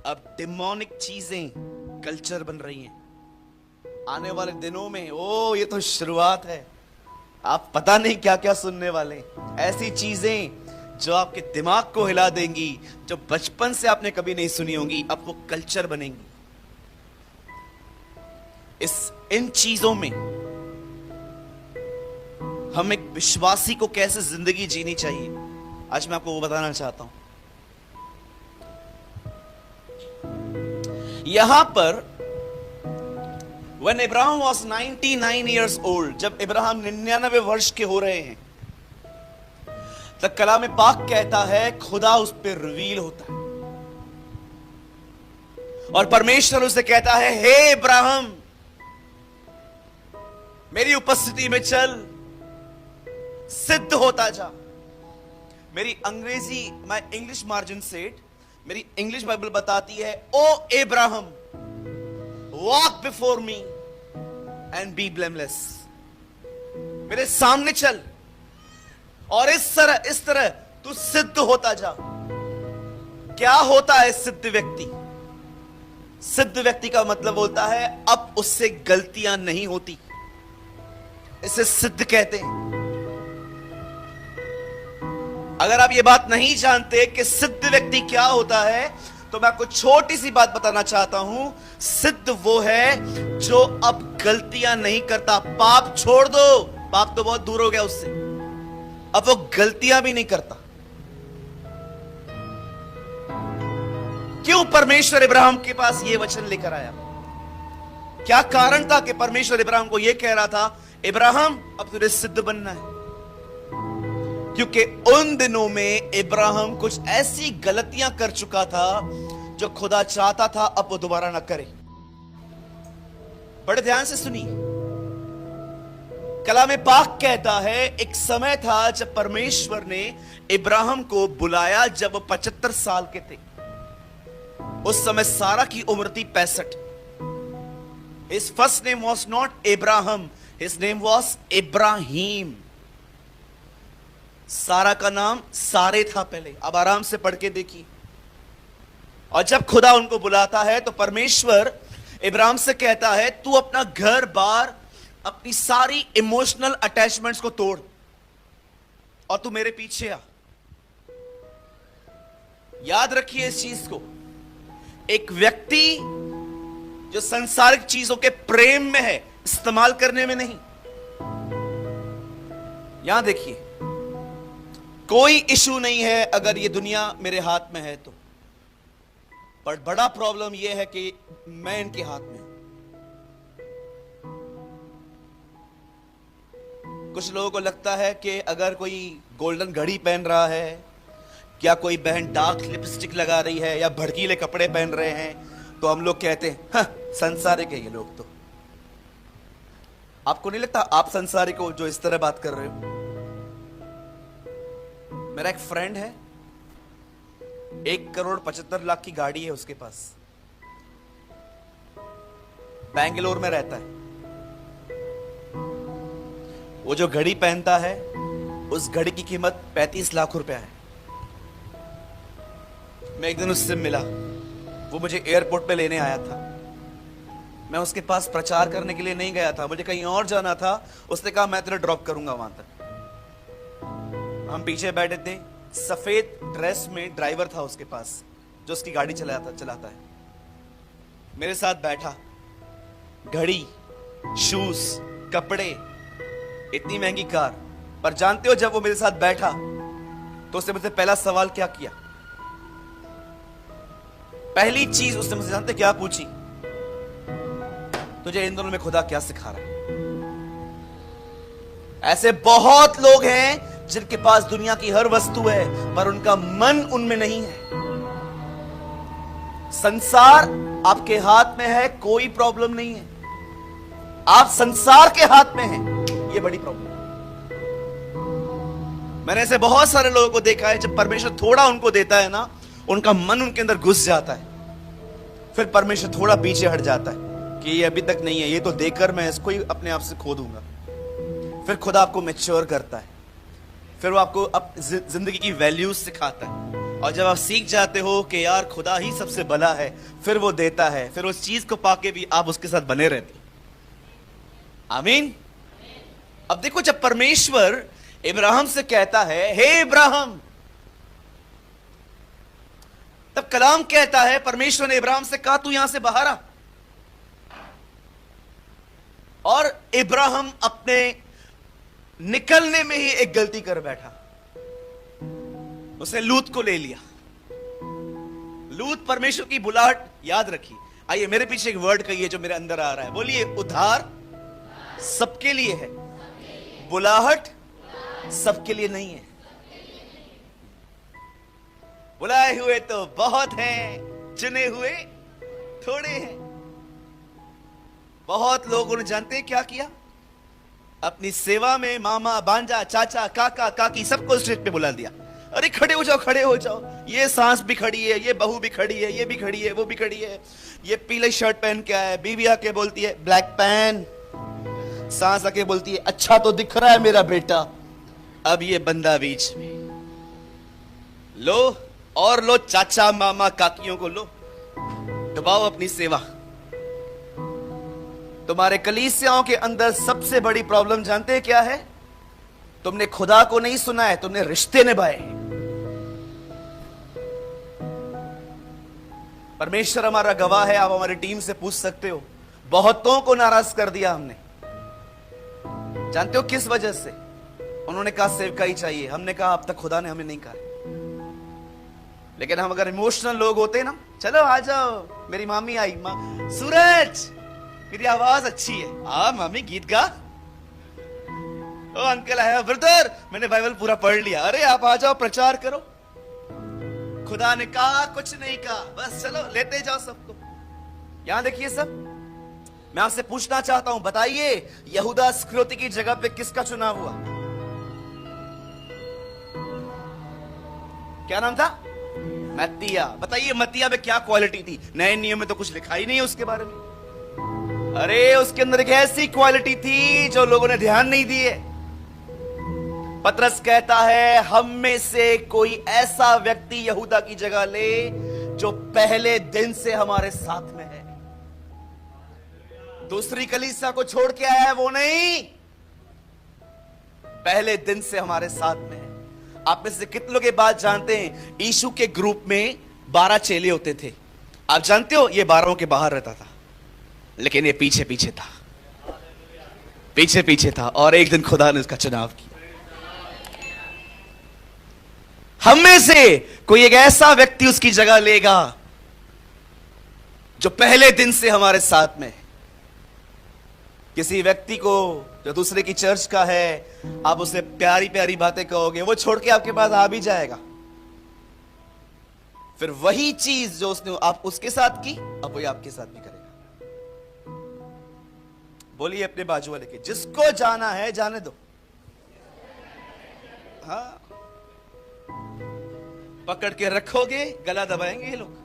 अब डिमोनिक चीजें कल्चर बन रही हैं आने वाले दिनों में। ओ ये तो शुरुआत है, आप पता नहीं क्या क्या सुनने वाले। ऐसी चीजें जो आपके दिमाग को हिला देंगी, जो बचपन से आपने कभी नहीं सुनी होंगी, अब वो कल्चर बनेंगी। इन चीजों में हम एक विश्वासी को कैसे जिंदगी जीनी चाहिए, आज मैं आपको वो बताना चाहता हूं। यहां पर When Abraham was 99 years old, जब इब्राहिम 99 वर्ष के हो रहे हैं, तब कलाम पाक कहता है खुदा उस पर रिवील होता है और परमेश्वर उसे कहता है, हे इब्राहिम मेरी उपस्थिति में चल, सिद्ध होता जा। मेरी अंग्रेजी, माय इंग्लिश मार्जिन सेट, मेरी इंग्लिश बाइबल बताती है, O Ibrahim walk before me and be blameless. मेरे सामने चल और इस तरह तू सिद्ध होता जा। क्या होता है सिद्ध व्यक्ति? सिद्ध व्यक्ति का मतलब होता है अब उससे गलतियां नहीं होती, इसे सिद्ध कहते हैं। अगर आप ये बात नहीं जानते कि सिद्ध व्यक्ति क्या होता है, तो मैं आपको छोटी सी बात बताना चाहता हूं। सिद्ध वो है जो अब गलतियां नहीं करता। पाप छोड़ दो, पाप तो बहुत दूर हो गया उससे, अब वो गलतियां भी नहीं करता। क्यों परमेश्वर इब्राहिम के पास ये वचन लेकर आया? क्या कारण था कि परमेश्वर इब्राहिम को यह कह रहा था, इब्राहिम अब तुझे सिद्ध बनना है? क्योंकि उन दिनों में इब्राहिम कुछ ऐसी गलतियां कर चुका था जो खुदा चाहता था अब वो दोबारा ना करे। बड़े ध्यान से सुनिए, कलाम पाक कहता है एक समय था जब परमेश्वर ने इब्राहिम को बुलाया, जब वो 75 साल के थे। उस समय सारा की उम्र थी 65। His first name was not Abraham, his name was Ibrahim. सारा का नाम सारे था पहले, अब आराम से पढ़ के देखिए। और जब खुदा उनको बुलाता है तो परमेश्वर इब्राहिम से कहता है, तू अपना घर बार, अपनी सारी इमोशनल अटैचमेंट्स को तोड़ और तू मेरे पीछे आ। याद रखिए इस चीज को, एक व्यक्ति जो संसारिक चीजों के प्रेम में है, इस्तेमाल करने में नहीं। यहां देखिए, कोई इशू नहीं है अगर ये दुनिया मेरे हाथ में है तो, पर बड़ा प्रॉब्लम यह है कि मैं इनके हाथ में हूं। कुछ लोगों को लगता है कि अगर कोई गोल्डन घड़ी पहन रहा है, या कोई बहन डार्क लिपस्टिक लगा रही है, या भड़कीले कपड़े पहन रहे हैं, तो हम लोग कहते हैं हाँ, संसारिक है ये लोग। तो आपको नहीं लगता आप संसारिक हो जो इस तरह बात कर रहे हो? मेरा एक फ्रेंड है, 1,75,00,000 की गाड़ी है उसके पास, बेंगलोर में रहता है। वो जो घड़ी पहनता है, उस घड़ी की कीमत 35 लाख रुपया है। मैं एक दिन उससे मिला, वो मुझे एयरपोर्ट पे लेने आया था। मैं उसके पास प्रचार करने के लिए नहीं गया था, मुझे कहीं और जाना था। उसने कहा मैं तेरे ड्रॉप करूंगा वहां तक। हम पीछे बैठे थे, सफेद ड्रेस में ड्राइवर था उसके पास जो उसकी गाड़ी चलाता है। मेरे साथ बैठा, घड़ी, शूज, कपड़े, इतनी महंगी कार। पर जानते हो जब वो मेरे साथ बैठा तो उसने मुझसे पहला सवाल क्या किया? पहली चीज उसने मुझसे जानते क्या पूछी? तुझे इन दोनों में खुदा क्या सिखा रहा है? ऐसे बहुत लोग हैं जिनके पास दुनिया की हर वस्तु है, पर उनका मन उनमें नहीं है। संसार आपके हाथ में है, कोई प्रॉब्लम नहीं है। आप संसार के हाथ में हैं, ये बड़ी प्रॉब्लम है। मैंने ऐसे बहुत सारे लोगों को देखा है, जब परमेश्वर थोड़ा उनको देता है ना, उनका मन उनके अंदर घुस जाता है। फिर परमेश्वर थोड़ा पीछे हट जाता है कि ये अभी तक नहीं है, ये तो देकर मैं इसको ही अपने आप से खो दूंगा। फिर खुदा आपको मैच्योर करता है, फिर वो आपको जिंदगी की वैल्यूज सिखाता है और जब आप सीख जाते हो कि यार खुदा ही सबसे भला है, फिर वो देता है, फिर उस चीज को पाके भी आप उसके साथ बने रहते हो। आमीन। अब देखो, जब परमेश्वर इब्राहिम से कहता है हे इब्राहिम, तब कलाम कहता है, परमेश्वर ने इब्राहिम से कहा तू यहां से बाहर आ। और इब्राहिम अपने निकलने में ही एक गलती कर बैठा, उसने लूत को ले लिया। लूत परमेश्वर की बुलाहट याद रखी। आइए मेरे पीछे एक वर्ड कहिए जो मेरे अंदर आ रहा है, बोलिए उद्धार सबके लिए है, बुलाहट सबके लिए नहीं है। बुलाए हुए तो बहुत हैं, चुने हुए थोड़े हैं। बहुत लोगों ने जानते हैं क्या किया, अपनी सेवा में मामा, भांजा, चाचा, काका, काकी सबको स्टेज पे बुला दिया। अरे खड़े हो जाओ, खड़े हो जाओ, ये सास भी खड़ी है, ये बहू भी खड़ी है, ये भी खड़ी है, वो भी खड़ी है। ये पीले शर्ट पहन के आया है, बीवी आके बोलती है ब्लैक पैन, सास आके बोलती है अच्छा तो दिख रहा है मेरा बेटा। अब ये बंदा बीच में, लो और लो, चाचा मामा काकियों को लो, दबाओ अपनी सेवा। तुम्हारे कलीसियाओं के अंदर सबसे बड़ी प्रॉब्लम जानते हैं क्या है? तुमने खुदा को नहीं सुना है, तुमने रिश्ते निभाए। परमेश्वर हमारा गवाह है, आप हमारी टीम से पूछ सकते हो, बहुतों को नाराज कर दिया हमने। जानते हो किस वजह से? उन्होंने कहा सेवकाई चाहिए, हमने कहा अब तक खुदा ने हमें नहीं कहा। लेकिन हम अगर इमोशनल लोग होते ना, चलो आ जाओ, मेरी मामी आई, सूरज मेरी आवाज अच्छी है, आ मामी गीत गा। ओ अंकल आया, ब्रदर मैंने बाइबल पूरा पढ़ लिया, अरे आप आ जाओ प्रचार करो। खुदा ने कहा कुछ नहीं कहा, बस चलो लेते जाओ सबको। यहां देखिए सब, मैं आपसे पूछना चाहता हूं, बताइए यहूदा इस्करियोती की जगह पे किसका चुनाव हुआ? क्या नाम था? मत्तिया। बताइए मत्तिया में क्या क्वालिटी थी? नए नियम में तो कुछ लिखा ही नहीं है उसके बारे में। अरे उसके अंदर एक ऐसी क्वालिटी थी जो लोगों ने ध्यान नहीं दिए। पतरस कहता है हम में से कोई ऐसा व्यक्ति यहूदा की जगह ले जो पहले दिन से हमारे साथ में है। दूसरी कलीसिया को छोड़ के आया है वो नहीं, पहले दिन से हमारे साथ में है। आप में से कितने लोग ये बात जानते हैं, यीशु के ग्रुप में 12 चेले होते थे। आप जानते हो ये 12 के बाहर रहता था, लेकिन ये पीछे पीछे था, पीछे पीछे था। और एक दिन खुदा ने उसका चुनाव किया। हम में से कोई एक ऐसा व्यक्ति उसकी जगह लेगा जो पहले दिन से हमारे साथ में है। किसी व्यक्ति को जो दूसरे की चर्च का है, आप उसे प्यारी प्यारी बातें कहोगे, वो छोड़ के आपके पास आ भी जाएगा। फिर वही चीज जो उसने आप उसके साथ की, अब वही आपके साथ भी करेगा। बोलिए अपने बाजू वाले के, जिसको जाना है जाने दो। हाँ, पकड़ के रखोगे गला दबाएंगे ये लोग।